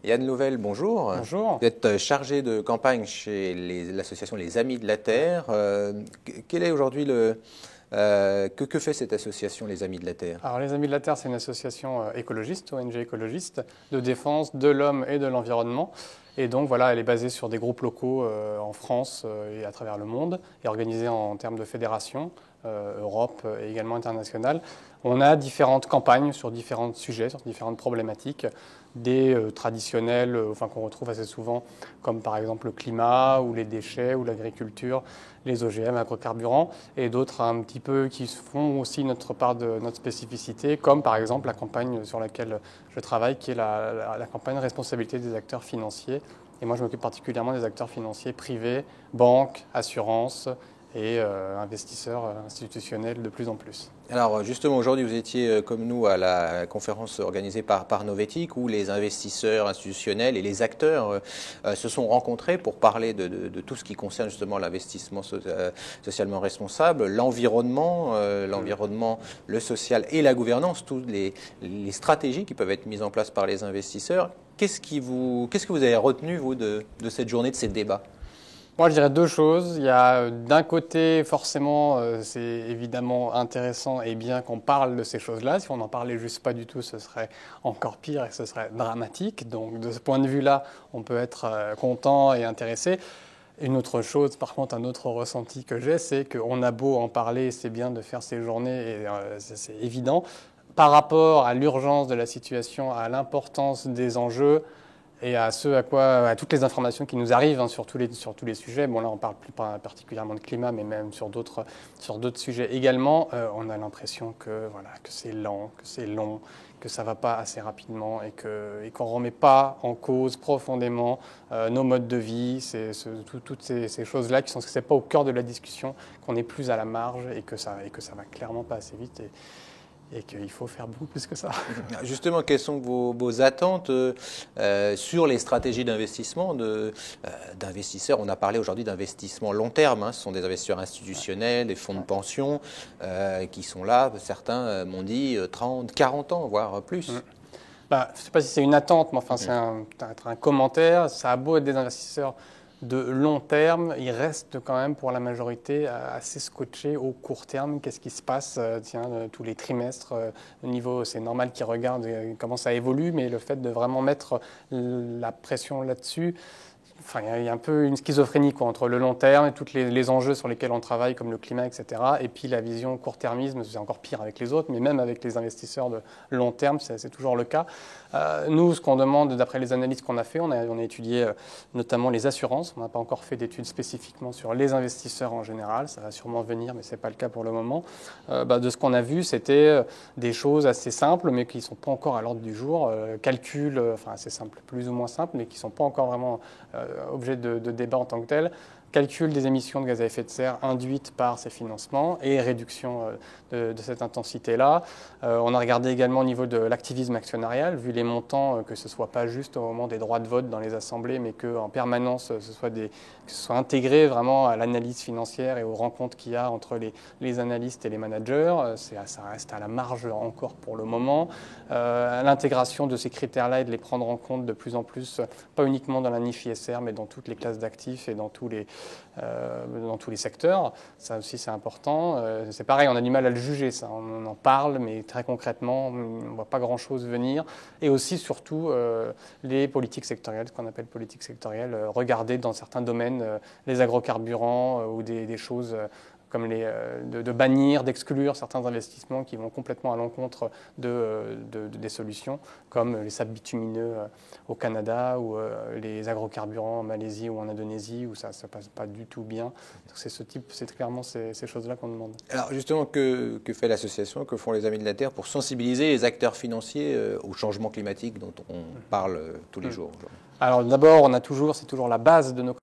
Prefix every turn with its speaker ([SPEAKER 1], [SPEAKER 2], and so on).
[SPEAKER 1] Yann Louvel, bonjour.
[SPEAKER 2] Bonjour.
[SPEAKER 1] Vous êtes chargé de campagne chez l'association Les Amis de la Terre. Quel est aujourd'hui que fait cette association Les Amis de la Terre?
[SPEAKER 2] Alors, les Amis de la Terre, c'est une association écologiste, ONG écologiste, de défense de l'homme et de l'environnement. Et donc, voilà, elle est basée sur des groupes locaux en France et à travers le monde, et organisée en termes de fédération, Europe et également internationale. On a différentes campagnes sur différents sujets, sur différentes problématiques, des traditionnels, qu'on retrouve assez souvent, comme par exemple le climat, ou les déchets, ou l'agriculture, les OGM, agrocarburants, et d'autres un petit peu qui font aussi notre part de notre spécificité, comme par exemple la campagne sur laquelle je travaille, qui est la campagne responsabilité des acteurs financiers. Et moi, je m'occupe particulièrement des acteurs financiers privés, banques, assurances et investisseurs institutionnels de plus en plus.
[SPEAKER 1] Alors justement, aujourd'hui, vous étiez comme nous à la conférence organisée par Novetic, où les investisseurs institutionnels et les acteurs se sont rencontrés pour parler de tout ce qui concerne justement l'investissement socialement responsable, l'environnement, le social et la gouvernance, toutes les stratégies qui peuvent être mises en place par les investisseurs. Qu'est-ce que vous avez retenu, vous, de cette journée, de ces débats?
[SPEAKER 2] Moi, je dirais deux choses. Il y a d'un côté, forcément, c'est évidemment intéressant et bien qu'on parle de ces choses-là. Si on n'en parlait juste pas du tout, ce serait encore pire et ce serait dramatique. Donc, de ce point de vue-là, on peut être content et intéressé. Une autre chose, par contre, un autre ressenti que j'ai, c'est qu'on a beau en parler, c'est bien de faire ces journées, et c'est évident. Par rapport à l'urgence de la situation, à l'importance des enjeux, et à toutes les informations qui nous arrivent sur tous les sujets. Bon, là, on parle plus particulièrement de climat, mais même sur d'autres sujets également. On a l'impression que c'est lent, que c'est long, que ça ne va pas assez rapidement et qu'on ne remet pas en cause profondément nos modes de vie, toutes ces choses-là qui sont c'est pas au cœur de la discussion, qu'on est plus à la marge et que ça va clairement pas assez vite. Et qu'il faut faire beaucoup plus que ça.
[SPEAKER 1] Justement, quelles sont vos attentes sur les stratégies d'investissement d'investisseurs? On a parlé aujourd'hui d'investissement long terme. Ce sont des investisseurs institutionnels, des fonds de pension qui sont là. Certains m'ont dit 30, 40 ans, voire plus.
[SPEAKER 2] Je ne sais pas si c'est une attente, mais enfin, c'est un commentaire. Ça a beau être des investisseurs de long terme, ils restent quand même pour la majorité assez scotchés au court terme. Qu'est-ce qui se passe tous les trimestres au niveau, c'est normal qu'ils regardent comment ça évolue, mais le fait de vraiment mettre la pression là-dessus, il y a un peu une schizophrénie entre le long terme et tous les enjeux sur lesquels on travaille, comme le climat, etc. Et puis la vision court-termisme, c'est encore pire avec les autres, mais même avec les investisseurs de long terme, c'est toujours le cas. Nous, ce qu'on demande, d'après les analyses qu'on a fait, on a étudié notamment les assurances. On n'a pas encore fait d'études spécifiquement sur les investisseurs en général. Ça va sûrement venir, mais ce n'est pas le cas pour le moment. De ce qu'on a vu, c'était des choses assez simples, mais qui ne sont pas encore à l'ordre du jour. Calcul, assez simple, plus ou moins simple, mais qui ne sont pas encore vraiment objet de débat en tant que tel. Calcul des émissions de gaz à effet de serre induites par ces financements et réduction de cette intensité-là. On a regardé également au niveau de l'activisme actionnarial, vu les montants, que ce ne soit pas juste au moment des droits de vote dans les assemblées, mais qu'en permanence, que ce soit intégré vraiment à l'analyse financière et aux rencontres qu'il y a entre les analystes et les managers. Ça reste à la marge encore pour le moment. L'intégration de ces critères-là et de les prendre en compte de plus en plus, pas uniquement dans la niche ISR, mais dans toutes les classes d'actifs et dans tous les secteurs. Ça aussi, c'est important. C'est pareil, on a du mal à le juger, ça. On en parle, mais très concrètement, on ne voit pas grand-chose venir. Et aussi, surtout, les politiques sectorielles, ce qu'on appelle politiques sectorielles, regarder dans certains domaines les agrocarburants ou des choses comme de bannir, d'exclure certains investissements qui vont complètement à l'encontre des solutions, comme les sables bitumineux au Canada ou les agrocarburants en Malaisie ou en Indonésie, où ça ne passe pas du tout bien. C'est clairement ces choses-là qu'on demande.
[SPEAKER 1] Alors justement, que fait l'association, que font les Amis de la Terre pour sensibiliser les acteurs financiers au changement climatique dont on parle tous les jours aujourd'hui?
[SPEAKER 2] Alors d'abord, c'est toujours la base de nos